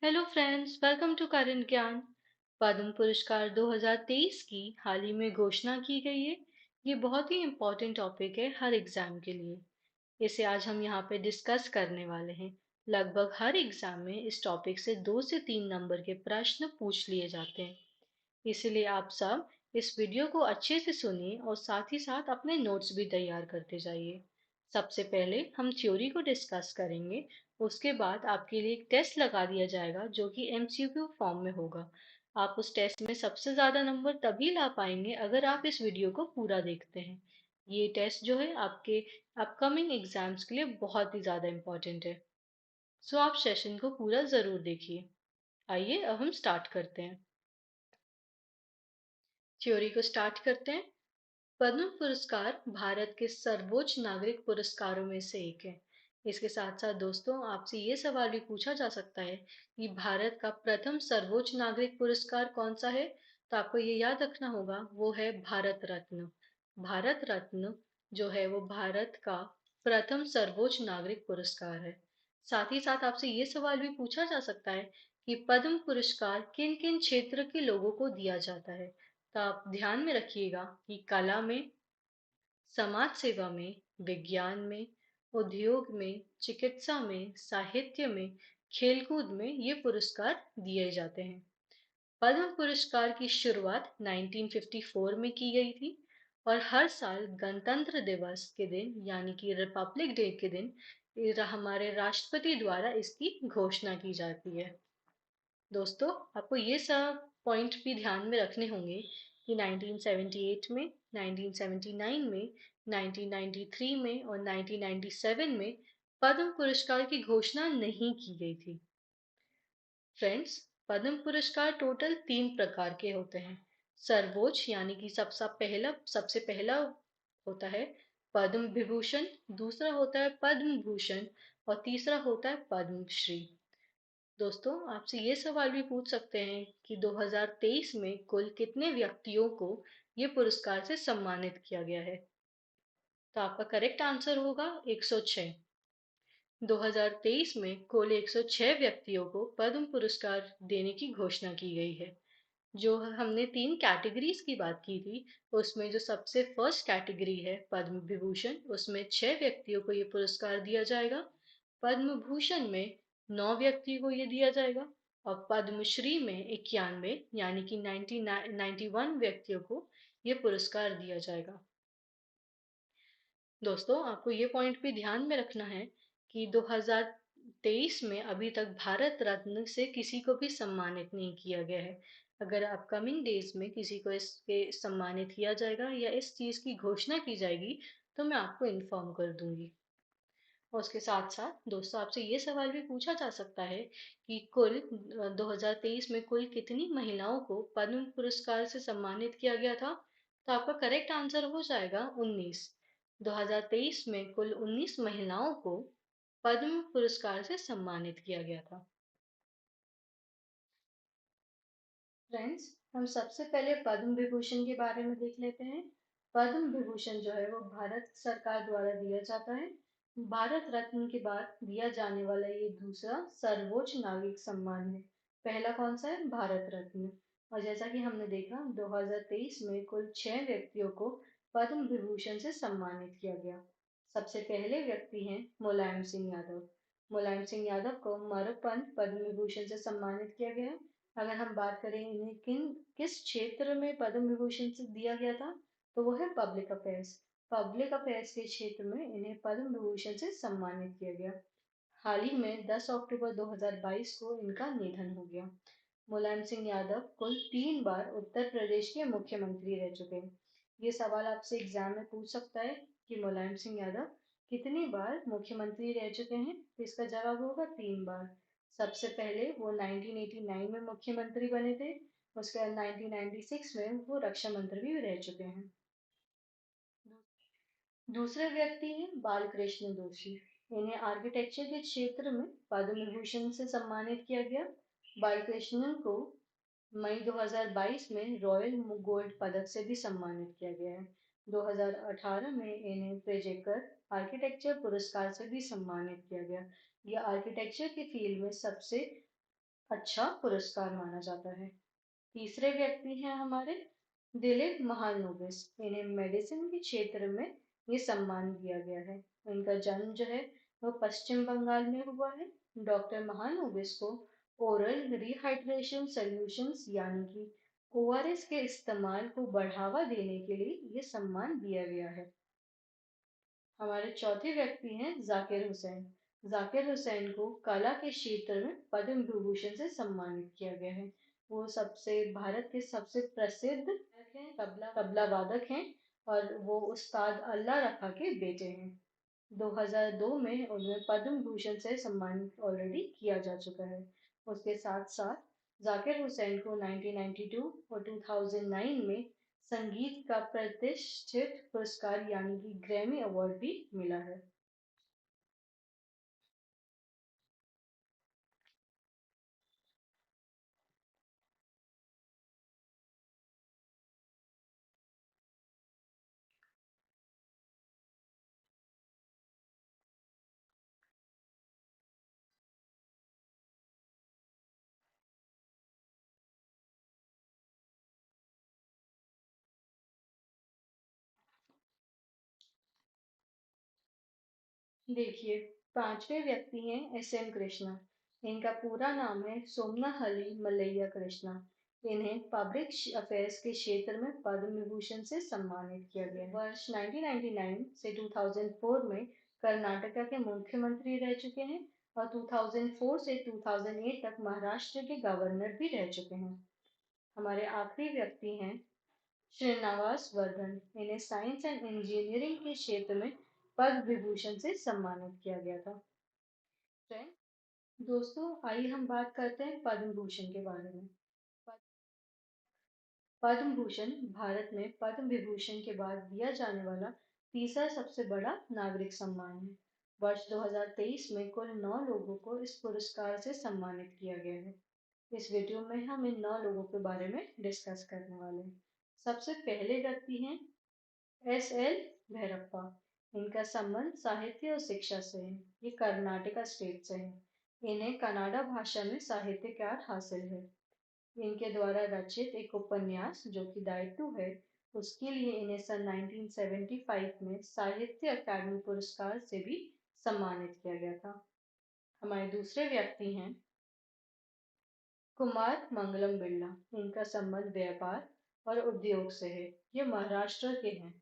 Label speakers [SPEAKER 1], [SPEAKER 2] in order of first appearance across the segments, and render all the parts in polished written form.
[SPEAKER 1] Hello friends, welcome to current Gyan. Padma पुरस्कार 2023 की हाल ही में घोषणा की गई है। ये बहुत ही इम्पोर्टेंट टॉपिक है हर एग्जाम के लिए। इसे आज हम यहाँ पे डिस्कस करने वाले हैं। लगभग हर एग्जाम में इस टॉपिक से 2 से 3 नंबर के प्रश्न पूछ लिए जाते हैं। इसलिए आप सब इस वीडियो को अच्छे से सुनिए और साथ ही साथ अपने नोट्स भी तैयार करते जाइए। सबसे पहले हम थ्योरी को डिस्कस करेंगे। उसके बाद आपके लिए एक टेस्ट लगा दिया जाएगा जो कि एमसीक्यू फॉर्म में होगा। आप उस टेस्ट में सबसे ज़्यादा नंबर तभी ला पाएंगे अगर आप इस वीडियो को पूरा देखते हैं। ये टेस्ट जो है आपके अपकमिंग एग्जाम्स के लिए बहुत ही ज़्यादा इम्पोर्टेंट है। सो आप सेशन को पूरा ज़रूर देखिए। आइए अब हम स्टार्ट करते हैं। थ्योरी को स्टार्ट करते हैं। पद्म पुरस्कार भारत के सर्वोच्च नागरिक पुरस्कारों में से एक है। इसके साथ साथ दोस्तों आपसे ये सवाल भी पूछा जा सकता है कि भारत का प्रथम सर्वोच्च नागरिक पुरस्कार कौन सा है। तो आपको ये याद रखना होगा, वो है भारत रत्न। भारत रत्न जो है वो भारत का प्रथम सर्वोच्च नागरिक पुरस्कार है। साथ ही साथ आपसे ये सवाल भी पूछा जा सकता है कि पद्म पुरस्कार किन किन क्षेत्र के लोगों को दिया जाता है। तो आप ध्यान में रखिएगा कि कला में, समाज सेवा में, विज्ञान में, उद्योग में, चिकित्सा में, साहित्य में, खेलकूद में ये पुरस्कार दिए जाते हैं। पद्म पुरस्कार की शुरुआत 1954 में की गई थी और हर साल गणतंत्र दिवस के दिन यानी कि रिपब्लिक डे के दिन हमारे राष्ट्रपति द्वारा इसकी घोषणा की जाती है। दोस्तों आपको ये सब पॉइंट भी ध्यान में रखने होंगे कि 1978 में, 1979 में, 1993 में और 1997 में पद्म पुरस्कार की घोषणा नहीं की गई थी। फ्रेंड्स, पद्म पुरस्कार टोटल 3 प्रकार के होते हैं। सर्वोच्च यानी कि सबसे पहला होता है पद्म विभूषण, दूसरा होता है पद्म भूषण और तीसरा होता है पद्मश्री। दोस्तों आपसे ये सवाल भी पूछ सकते हैं कि 2023 में कुल कितने व्यक्तियों को ये पुरस्कार से सम्मानित किया गया है। तो आपका करेक्ट आंसर होगा 106। 2023 में कुल 106 व्यक्तियों को पद्म पुरस्कार देने की घोषणा की गई है। जो हमने 3 कैटेगरीज की बात की थी, उसमें जो सबसे फर्स्ट कैटेगरी है पद्म विभूषण, उसमें 6 व्यक्तियों को ये पुरस्कार दिया जाएगा। पद्म भूषण में 9 व्यक्ति को ये दिया जाएगा और पद्मश्री में 91 यानी कि 91 व्यक्तियों को ये पुरस्कार दिया जाएगा। दोस्तों आपको ये पॉइंट भी ध्यान में रखना है कि 2023 में अभी तक भारत रत्न से किसी को भी सम्मानित नहीं किया गया है। अगर अपकमिंग डेज में किसी को इसके सम्मानित किया जाएगा या इस चीज की घोषणा की जाएगी तो मैं आपको इन्फॉर्म कर दूंगी। और उसके साथ साथ दोस्तों आपसे ये सवाल भी पूछा जा सकता है कि कुल 2023 में कुल कितनी महिलाओं को पद्म पुरस्कार से सम्मानित किया गया था। तो आपका करेक्ट आंसर हो जाएगा 19। 2023 में कुल 19 महिलाओं को पद्म पुरस्कार से सम्मानित किया गया था। फ्रेंड्स, हम सबसे पहले पद्म विभूषण के बारे में देख लेते हैं। पद्म विभूषण जो है वो भारत सरकार द्वारा दिया जाता है। भारत रत्न के बाद दिया जाने वाला ये दूसरा सर्वोच्च नागरिक सम्मान है। पहला कौन सा है? भारत रत्न। और जैसा कि हमने देखा 2023 में कुल 6 व्यक्तियों को पद्म विभूषण से सम्मानित किया गया। सबसे पहले व्यक्ति हैं मुलायम सिंह यादव। मुलायम सिंह यादव को मरणोपरांत पद्म विभूषण से सम्मानित किया गया है। अगर हम बात करें इन्हें किस क्षेत्र में पद्म विभूषण से दिया गया था, तो वो है पब्लिक अफेयर्स। पब्लिक अफेयर्स के क्षेत्र में इन्हें पद्म विभूषण से सम्मानित किया गया। हाल ही में 10 अक्टूबर 2022 को इनका निधन हो गया। मुलायम सिंह यादव कुल 3 बार उत्तर प्रदेश के मुख्यमंत्री रह चुके हैं। ये सवाल आपसे एग्जाम में पूछ सकता है कि मुलायम सिंह यादव कितनी बार मुख्यमंत्री रह चुके हैं। तो इसका जवाब होगा 3 बार। सबसे पहले वो 1989 में मुख्यमंत्री बने थे। उसके बाद 1996 में वो रक्षा मंत्री भी रह चुके हैं। दूसरे व्यक्ति हैं बालकृष्ण दोषी। इन्हें आर्किटेक्चर के क्षेत्र में पद्म विभूषण से सम्मानित किया गया। बालकृष्णन को मई 2022 में रॉयल गोल्ड पदक से भी सम्मानित किया गया है। 2018 में इन्हें प्रेजेकर आर्किटेक्चर पुरस्कार से भी सम्मानित किया गया। यह आर्किटेक्चर के फील्ड में सबसे अच्छा पुरस्कार माना जाता है। तीसरे व्यक्ति हैं हमारे दिलीप महालनोबिस। इन्हें मेडिसिन के क्षेत्र में ये सम्मान दिया गया है। इनका जन्म जो है वो पश्चिम बंगाल में हुआ है। डॉक्टर महालनोबिस को ओरल रिहाइड्रेशन सॉल्यूशंस यानी कि ओआरएस के इस्तेमाल को बढ़ावा देने के लिए ये सम्मान दिया गया है। हमारे चौथे व्यक्ति हैं जाकिर हुसैन। जाकिर हुसैन को कला के क्षेत्र में पद्म विभूषण से सम्मानित किया गया है। वो सबसे भारत के सबसे प्रसिद्ध गायक हैं, तबला वादक हैं और वो उस्ताद अल्लाह रखा के बेटे हैं। 2002 में उन्हें पद्म भूषण से सम्मानित ऑलरेडी किया जा चुका है। उसके साथ साथ जाकिर हुसैन को 1992 और 2009 में संगीत का प्रतिष्ठित पुरस्कार यानी कि ग्रैमी अवार्ड भी मिला है। देखिए, पांचवे व्यक्ति हैं एस.एम. कृष्णा। इनका पूरा नाम है सोमनाहल्ली मल्लैया कृष्णा। इन्हें पब्लिक अफेयर्स के क्षेत्र में पद्म विभूषण से सम्मानित किया गया है। वर्ष 1999 से 2004 में कर्नाटका के मुख्यमंत्री रह चुके हैं और 2004 से 2008 तक महाराष्ट्र के गवर्नर भी रह चुके हैं। हमारे आखिरी व्यक्ति हैं श्रीनिवास वर्धन। इन्हें साइंस एंड इंजीनियरिंग के क्षेत्र में पद्म विभूषण से सम्मानित किया गया था। दोस्तों, आइए हम बात करते हैं पद्म भूषण के बारे में। पद्म भूषण भारत में पद्म विभूषण के बाद दिया जाने वाला तीसरा सबसे बड़ा नागरिक सम्मान है। वर्ष 2023 में कुल 9 लोगों को इस पुरस्कार से सम्मानित किया गया है। इस वीडियो में हम इन 9 लोगों के बारे में डिस्कस करने वाले हैं। सबसे पहले व्यक्ति हैं एस.एल. भैरप्पा। इनका संबंध साहित्य और शिक्षा से है। ये कर्नाटका स्टेट से है। इन्हें कन्नड़ा भाषा में साहित्यकार हासिल है। इनके द्वारा रचित एक उपन्यास जो कि दायित्व है, उसके लिए इन्हें सन 1975 में साहित्य अकादमी पुरस्कार से भी सम्मानित किया गया था। हमारे दूसरे व्यक्ति हैं कुमार मंगलम बिरला। इनका संबंध व्यापार और उद्योग से है। ये महाराष्ट्र के हैं।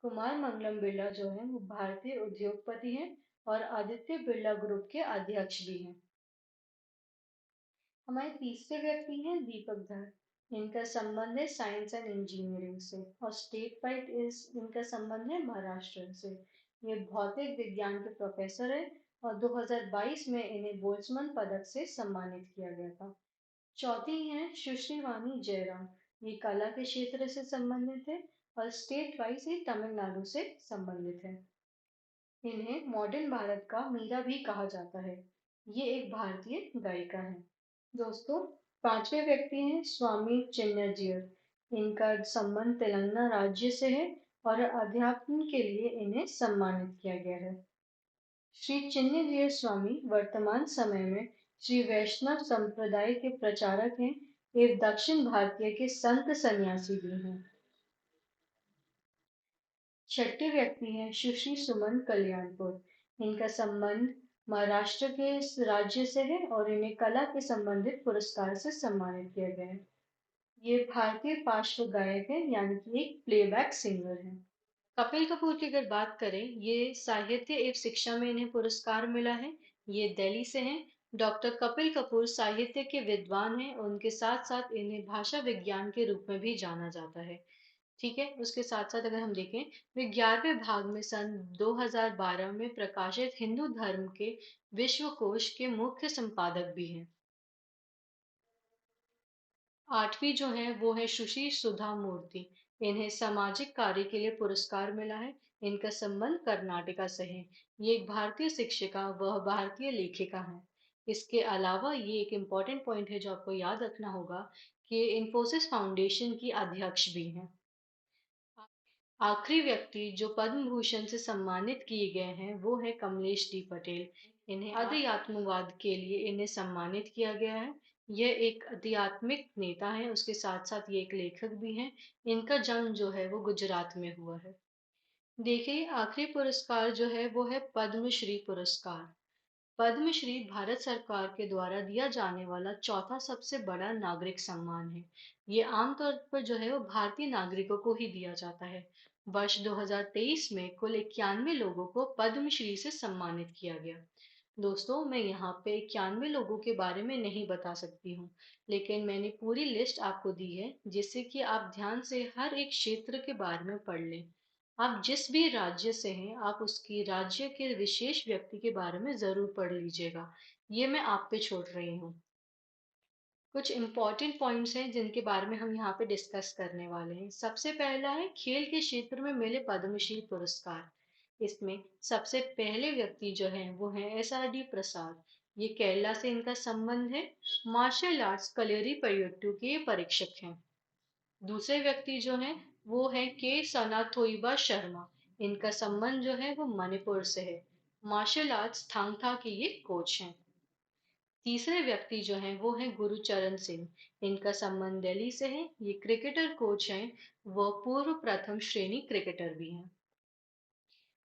[SPEAKER 1] कुमार मंगलम बिरला जो है वो भारतीय उद्योगपति हैं और आदित्य बिरला ग्रुप के अध्यक्ष भी हैं। हमारे तीसरे व्यक्ति हैं दीपक धर। इनका संबंध है साइंस एंड इंजीनियरिंग से और स्टेट वाइड इनका संबंध है महाराष्ट्र से। ये भौतिक विज्ञान के प्रोफेसर है और 2022 में इन्हें बोल्ट्जमैन पदक से सम्मानित किया गया था। चौथी हैं सुश्री वाणी जयराम। ये कला के क्षेत्र से संबंधित है और स्टेट वाइज ये तमिलनाडु से संबंधित है। इन्हें मॉडर्न भारत का मीरा भी कहा जाता है। ये एक भारतीय गायिका है। दोस्तों, पांचवे व्यक्ति हैं स्वामी चिन्नजीयर। इनका संबंध तेलंगाना राज्य से है और अध्यात्म के लिए इन्हें सम्मानित किया गया है। श्री चिन्नजीयर स्वामी वर्तमान समय में श्री वैष्णव संप्रदाय के प्रचारक हैं। ये दक्षिण भारतीय के संत सन्यासी भी हैं। छठे व्यक्ति हैं सुश्री सुमन कल्याणपुर। इनका संबंध महाराष्ट्र के इस राज्य से है और इन्हें कला के संबंधित पुरस्कार से सम्मानित किया गया है। ये भारतीय पार्श्व गायक है यानी कि एक प्लेबैक सिंगर है। कपिल कपूर की अगर बात करें, ये साहित्य एवं शिक्षा में इन्हें पुरस्कार मिला है। ये दिल्ली से हैं। डॉक्टर कपिल कपूर साहित्य के विद्वान हैं। उनके साथ साथ इन्हें भाषा विज्ञान के रूप में भी जाना जाता है। ठीक है, उसके साथ साथ अगर हम देखें, वे 11वें भाग में सन 2012 में प्रकाशित हिंदू धर्म के विश्वकोश के मुख्य संपादक भी हैं। आठवीं जो है वो है सुश्री सुधा मूर्ति। इन्हें सामाजिक कार्य के लिए पुरस्कार मिला है। इनका संबंध कर्नाटका से है। ये एक भारतीय शिक्षिका व भारतीय लेखिका हैं। इसके अलावा ये एक इम्पॉर्टेंट पॉइंट है जो आपको याद रखना होगा कि इन्फोसिस फाउंडेशन की अध्यक्ष भी हैं। आखिरी व्यक्ति जो पद्म भूषण से सम्मानित किए गए हैं वो है कमलेश डी पटेल। इन्हें अध्यात्मवाद के लिए इन्हें सम्मानित किया गया है। यह एक आध्यात्मिक नेता है, उसके साथ साथ ये एक लेखक भी हैं। इनका जन्म जो है वो गुजरात में हुआ है। देखिए, आखिरी पुरस्कार जो है वो है पद्मश्री पुरस्कार। पद्मश्री भारत सरकार के द्वारा दिया जाने वाला चौथा सबसे बड़ा नागरिक सम्मान है। ये आमतौर पर जो है वो भारतीय नागरिकों को ही दिया जाता है। वर्ष 2023 में कुल 91 लोगों को पद्मश्री से सम्मानित किया गया। दोस्तों, मैं यहाँ पे 91 लोगों के बारे में नहीं बता सकती हूँ, लेकिन मैंने पूरी लिस्ट आपको दी है, जिससे कि आप ध्यान से हर एक क्षेत्र के बारे में पढ़ लें। आप जिस भी राज्य से हैं, आप उसकी राज्य के विशेष व्यक्ति के बारे में ज़रूर पढ़ लीजिएगा। ये मैं आप पे छोड़ रही हूँ। कुछ इम्पोर्टेंट पॉइंट्स हैं जिनके बारे में हम यहाँ पे डिस्कस करने वाले हैं। सबसे पहला है खेल के क्षेत्र में मिले पद्मश्री पुरस्कार। इसमें सबसे पहले व्यक्ति जो हैं वो हैं SRD प्रसाद। ये केरला से इनका संबंध है। मार्शल आर्ट्स कलेरी पयट्टू के ये परीक्षक हैं। दूसरे व्यक्ति जो हैं वो हैं के सनाथोइबा शर्मा। इनका संबंध जो है वो मणिपुर से है। मार्शल आर्ट्स थांग था के ये कोच हैं। तीसरे व्यक्ति जो हैं वो हैं गुरुचरण सिंह। इनका संबंध दिल्ली से है। ये क्रिकेटर कोच हैं। वह पूर्व प्रथम श्रेणी क्रिकेटर भी हैं।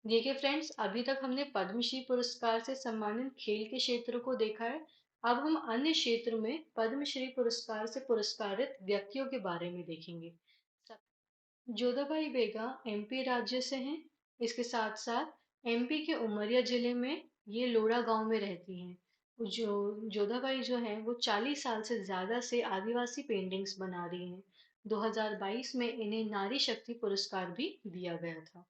[SPEAKER 1] देखिए फ्रेंड्स, अभी तक हमने पद्मश्री पुरस्कार से सम्मानित खेल के क्षेत्र को देखा है। अब हम अन्य क्षेत्र में पद्मश्री पुरस्कार से पुरस्कारित व्यक्तियों के बारे में देखेंगे। जोधाबाई बेगा MP राज्य से हैं। इसके साथ साथ MP के उमरिया जिले में ये लोड़ा गांव में रहती हैं। जोधाबाई जो हैं वो 40 साल से ज्यादा से आदिवासी पेंटिंग्स बना रही हैं। 2022 में इन्हें नारी शक्ति पुरस्कार भी दिया गया था।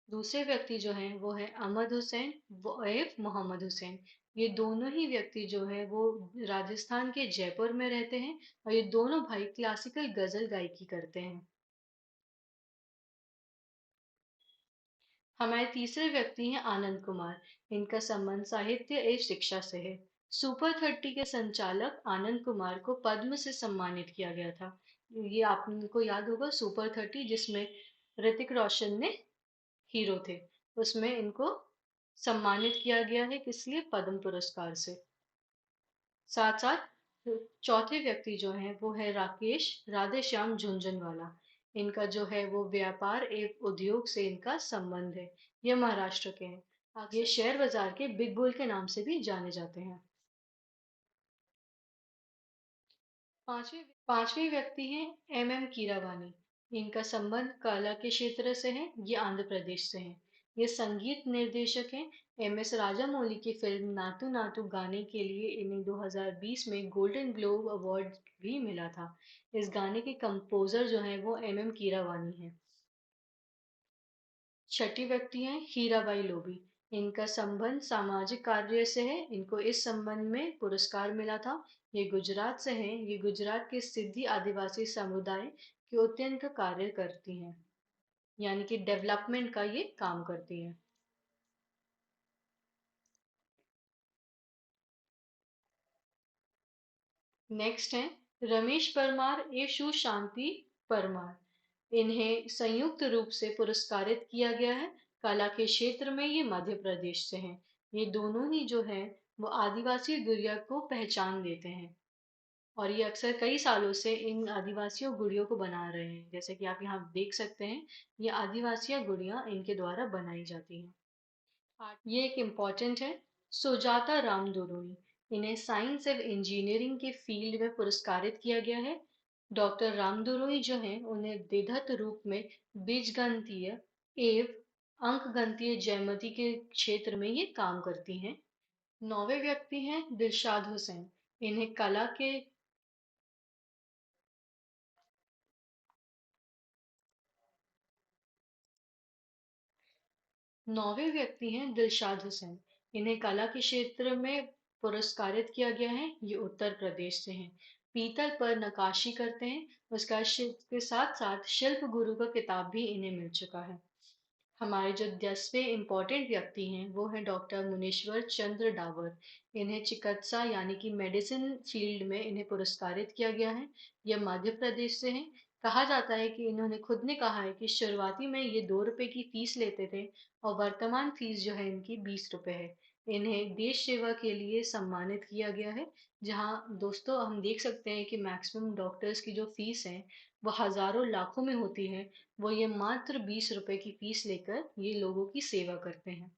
[SPEAKER 1] दूसरे व्यक्ति जो हैं वो है अहमद हुसैन वैफ मोहम्मद हुसैन। ये दोनों ही व्यक्ति जो है वो राजस्थान के जयपुर में रहते हैं, और ये दोनों भाई क्लासिकल गजल गायकी करते हैं। हमारे तीसरे व्यक्ति हैं आनंद कुमार। इनका संबंध साहित्य एवं शिक्षा से है। सुपर 30 के संचालक आनंद कुमार को पद्म से सम्मानित किया गया था। ये आपको याद होगा, सुपर 30 जिसमें ऋतिक रोशन ने हीरो थे, उसमें इनको सम्मानित किया गया है, किस लिए? पद्म पुरस्कार से। साथ साथ चौथे व्यक्ति जो हैं वो है राकेश राधेश्याम झुंझुनवाला। इनका जो है वो व्यापार एवं उद्योग से इनका संबंध है। ये महाराष्ट्र के हैं। ये शेयर बाजार के बिग बुल के नाम से भी जाने जाते हैं। पांचवें व्यक्ति हैं MM कीरावानी। इनका संबंध कला के क्षेत्र से है। ये आंध्र प्रदेश से हैं। ये संगीत निर्देशक हैं। MS राजामौली की फिल्म नातू नातू गाने के लिए इन्हें 2020 में गोल्डन ग्लोब अवार्ड भी मिला था। इस गाने के कंपोजर जो हैं वो MM कीरावानी हैं। छठी व्यक्ति हैं हीराबाई लोबी। इनका संबंध सामाजिक कार्य से है। इनको इस संबंध में पुरस्कार मिला था। ये गुजरात से हैं। ये गुजरात के सिद्धि आदिवासी समुदाय के उत्थान का कार्य करती हैं, यानी कि डेवलपमेंट का ये काम करती हैं। नेक्स्ट है रमेश परमार एवं सुशांति परमार। इन्हें संयुक्त रूप से पुरस्कारित किया गया है। कला के क्षेत्र में ये मध्य प्रदेश से हैं। ये दोनों ही जो हैं वो आदिवासी गुड़िया को पहचान देते हैं, और ये अक्सर कई सालों से इन आदिवासियों गुड़ियों को बना रहे हैं। जैसे कि आप यहाँ देख सकते हैं, ये आदिवासी गुड़िया इनके द्वारा बनाई जाती हैं। ये एक इम्पॉर्टेंट है, सुजाता रामदोरोई। इन्हें साइंस एवं इंजीनियरिंग के फील्ड में पुरस्कारित किया गया है। डॉक्टर रामदोरोई जो हैं उन्हें विधत रूप में बीजगणितीय एवं अंकगणितीय ज्यामिति के क्षेत्र में ये काम करती हैं। नौवे व्यक्ति हैं दिलशाद हुसैन। इन्हें कला के नौवे व्यक्ति हैं दिलशाद हुसैन। इन्हें कला के क्षेत्र में पुरस्कारित किया गया है। ये उत्तर प्रदेश से हैं। पीतल पर नक्काशी करते हैं। उसका के साथ साथ शिल्प गुरु का किताब भी इन्हें मिल चुका है। हमारे जो 10वें इम्पोर्टेंट व्यक्ति हैं वो है डॉक्टर मुनीश्वर चंद्र डावर। इन्हें चिकित्सा यानी कि मेडिसिन फील्ड में इन्हें पुरस्कारित किया गया है। यह मध्य प्रदेश से हैं। कहा जाता है कि इन्होंने खुद ने कहा है कि शुरुआती में ये 2 रुपए की फीस लेते थे, और वर्तमान फीस जो है इनकी 20 रुपए है। इन्हें देश सेवा के लिए सम्मानित किया गया है। जहाँ दोस्तों हम देख सकते हैं कि मैक्सिमम डॉक्टर्स की जो फीस है वो हजारों लाखों में होती है, वो ये मात्र 20 रुपए की फीस लेकर ये लोगों की सेवा करते हैं।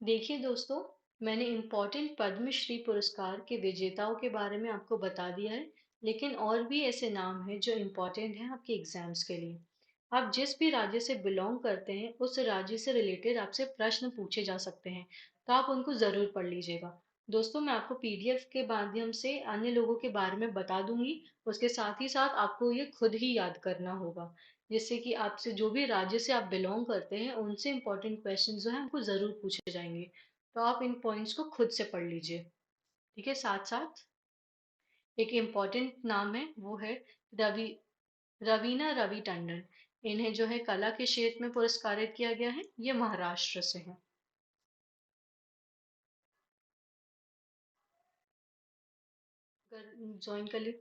[SPEAKER 1] देखिए दोस्तों, मैंने इम्पोर्टेंट पद्मश्री पुरस्कार के विजेताओं के बारे में आपको बता दिया है, लेकिन और भी ऐसे नाम हैं जो इम्पोर्टेंट हैं आपके एग्जाम्स के लिए। आप जिस भी राज्य से बिलोंग करते हैं, उस राज्य से रिलेटेड आपसे प्रश्न पूछे जा सकते हैं, तो आप उनको ज़रूर पढ़ लीजिएगा। दोस्तों, मैं आपको पीडीएफ के माध्यम से अन्य लोगों के बारे में बता दूंगी, उसके साथ ही साथ आपको ये खुद ही याद करना होगा, जिससे कि आपसे जो भी राज्य से आप बिलोंग करते हैं उनसे इम्पोर्टेंट क्वेश्चन जो है आपको ज़रूर पूछे जाएंगे। तो आप इन पॉइंट्स को खुद से पढ़ लीजिए। ठीक है, साथ साथ एक इम्पोर्टेंट नाम है, वो है रवि रवीना रवि टंडन। इन्हें जो है कला के क्षेत्र में पुरस्कारित किया गया है, ये महाराष्ट्र से है। अगर ज्वाइन कर लिए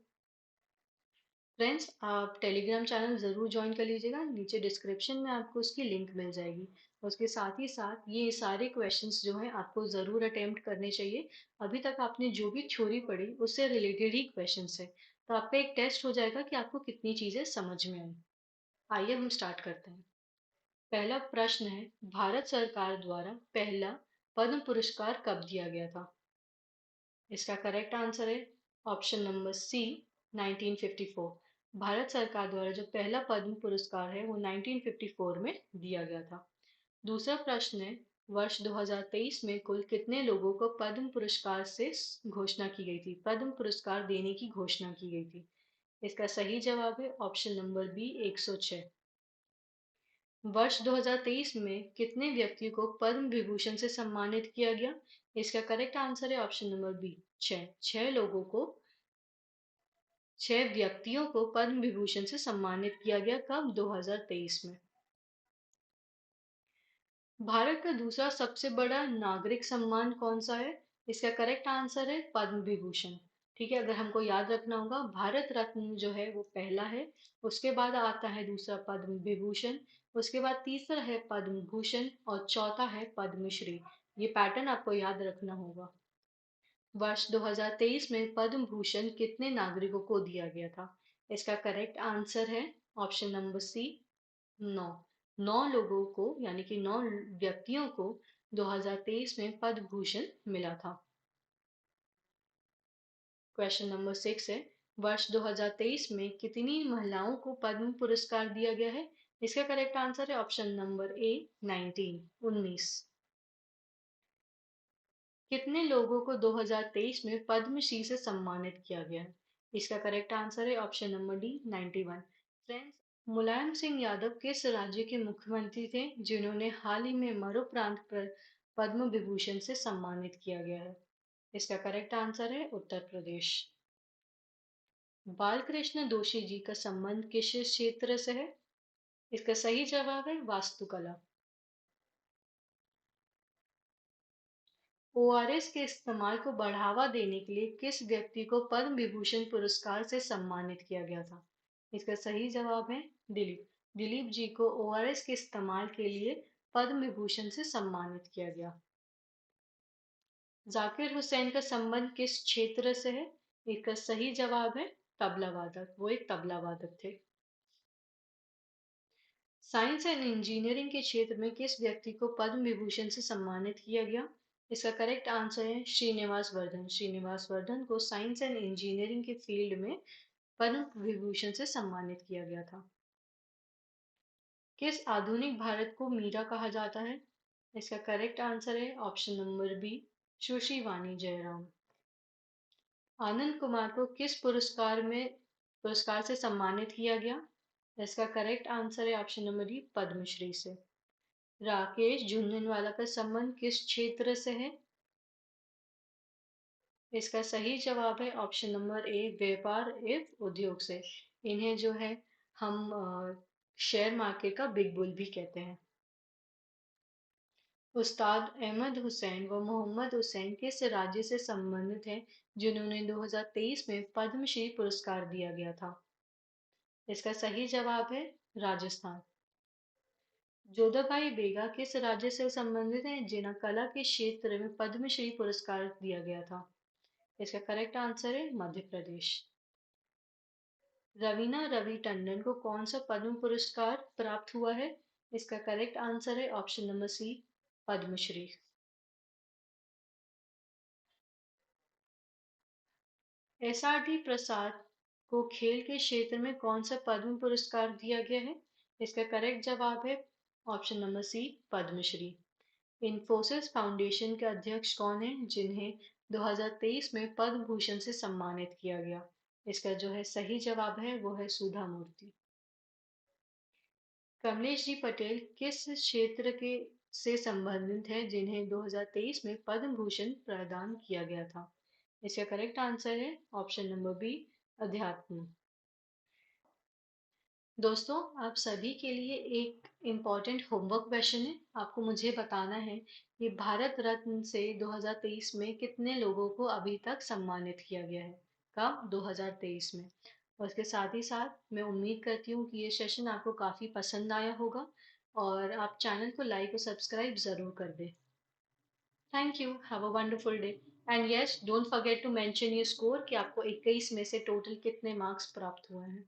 [SPEAKER 1] फ्रेंड्स, आप टेलीग्राम चैनल ज़रूर ज्वाइन कर लीजिएगा, नीचे डिस्क्रिप्शन में आपको उसकी लिंक मिल जाएगी। उसके साथ ही साथ ये सारे क्वेश्चंस जो हैं आपको ज़रूर अटेम्प्ट करने चाहिए। अभी तक आपने जो भी थ्योरी पढ़ी उससे रिलेटेड ही क्वेश्चंस है, तो आपका एक टेस्ट हो जाएगा कि आपको कितनी चीज़ें समझ में आई। आइए हम स्टार्ट करते हैं। पहला प्रश्न है, भारत सरकार द्वारा पहला पद्म पुरस्कार कब दिया गया था? इसका करेक्ट आंसर है ऑप्शन नंबर सी, 1954। भारत सरकार द्वारा जो पहला पद्म पुरस्कार है वो 1954 में दिया गया था। दूसरा प्रश्न है, वर्ष 2023 में कुल कितने लोगों को पद्म पुरस्कार से घोषणा की गई थी, पद्म पुरस्कार देने की घोषणा की गई थी? इसका सही जवाब है ऑप्शन नंबर बी, 106। वर्ष 2023 में कितने व्यक्तियों को पद्म विभूषण से सम्मानित किया गया? इसका करेक्ट आंसर है ऑप्शन नंबर बी, छह। छह लोगों को, छह व्यक्तियों को पद्म विभूषण से सम्मानित किया गया। कब? 2023 में। भारत का दूसरा सबसे बड़ा नागरिक सम्मान कौन सा है? इसका करेक्ट आंसर है पद्म विभूषण। ठीक है, अगर हमको याद रखना होगा, भारत रत्न जो है वो पहला है, उसके बाद आता है दूसरा पद्म विभूषण, उसके बाद तीसरा है पद्म भूषण और चौथा है पद्मश्री। ये पैटर्न आपको याद रखना होगा। वर्ष 2023 में पद्म भूषण कितने नागरिकों को दिया गया था? इसका करेक्ट आंसर है ऑप्शन नंबर सी, 9। 9 लोगों को, यानी कि 9 व्यक्तियों को 2023 में पद्म भूषण मिला था। क्वेश्चन नंबर 6 है, वर्ष 2023 में कितनी महिलाओं को पद्म पुरस्कार दिया गया है? इसका करेक्ट आंसर है ऑप्शन नंबर ए, 19, 19। कितने लोगों को 2023 में पद्मश्री से सम्मानित किया गया है? इसका करेक्ट आंसर है option number D, 91। Friends, Mulayam Singh Yadav किस राज्य के मुख्यमंत्री थे जिन्होंने हाल ही में मरणोपरांत पर पद्म विभूषण से सम्मानित किया गया है? इसका करेक्ट आंसर है उत्तर प्रदेश। बालकृष्ण दोषी जी का संबंध किस क्षेत्र से है? इसका सही जवाब है वास्तुकला। ओआरएस के इस्तेमाल को बढ़ावा देने के लिए किस व्यक्ति को पद्म विभूषण पुरस्कार से सम्मानित किया गया था? इसका सही जवाब है दिलीप। दिलीप जी को ओआरएस के इस्तेमाल के लिए पद्म विभूषण से सम्मानित किया गया। जाकिर हुसैन का संबंध किस क्षेत्र से है? इसका सही जवाब है तबला वादक, वो एक तबला वादक थे। साइंस एंड इंजीनियरिंग के क्षेत्र में किस व्यक्ति को पद्म विभूषण से सम्मानित किया गया? इसका करेक्ट आंसर है श्रीनिवास वर्धन। श्रीनिवास वर्धन को साइंस एंड इंजीनियरिंग के फील्ड में पद्म विभूषण से सम्मानित किया गया था। किस आधुनिक भारत को मीरा कहा जाता है? इसका करेक्ट आंसर है ऑप्शन नंबर बी, सुश्री वाणी जयराम। आनंद कुमार को किस पुरस्कार से सम्मानित किया गया? इसका करेक्ट आंसर है ऑप्शन नंबर डी, पद्मश्री से। राकेश झुनझुनवाला का संबंध किस क्षेत्र से है? इसका सही जवाब है ऑप्शन नंबर ए, व्यापार एवं उद्योग से। इन्हें जो है हम शेयर मार्केट का बिग बुल भी कहते हैं। उस्ताद अहमद हुसैन व मोहम्मद हुसैन किस राज्य से संबंधित हैं जिन्होंने 2023 में पद्मश्री पुरस्कार दिया गया था? इसका सही जवाब है राजस्थान। जोधाबाई बेगा किस राज्य से संबंधित हैं जिन्हें कला के क्षेत्र में पद्मश्री पुरस्कार दिया गया था? इसका करेक्ट आंसर है मध्य प्रदेश। रवीना रवि टंडन को कौन सा पद्म पुरस्कार प्राप्त हुआ है? इसका करेक्ट आंसर है option number C, Padma Shri. SRD Prasad को खेल के क्षेत्र में कौन सा पद्म पुरस्कार दिया गया है? इसका करेक्ट जवाब है option number C, Padma Shri. Infosys foundation के अध्यक्ष कौन हैं जिन्हें 2023 में पद्म भूषण से सम्मानित किया गया? इसका जो है सही जवाब है वो है सुधा मूर्ति। कमलेश जी पटेल किस क्षेत्र के से संबंधित हैं जिन्हें 2023 में पद्म भूषण प्रदान किया गया था? इसका करेक्ट आंसर है ऑप्शन नंबर बी, अध्यात्म। दोस्तों, आप सभी के लिए एक इम्पॉर्टेंट होमवर्क क्वेश्चन है। आपको मुझे बताना है कि भारत रत्न से 2023 में कितने लोगों को अभी तक सम्मानित किया गया है? कब? 2023 में। और इसके साथ ही साथ मैं उम्मीद करती हूँ कि ये सेशन आपको काफ़ी पसंद आया होगा और आप चैनल को लाइक और सब्सक्राइब ज़रूर कर दें। Thank you, have a wonderful day. And yes, don't forget to mention your score कि आपको 21 में से टोटल कितने मार्क्स प्राप्त हुए हैं।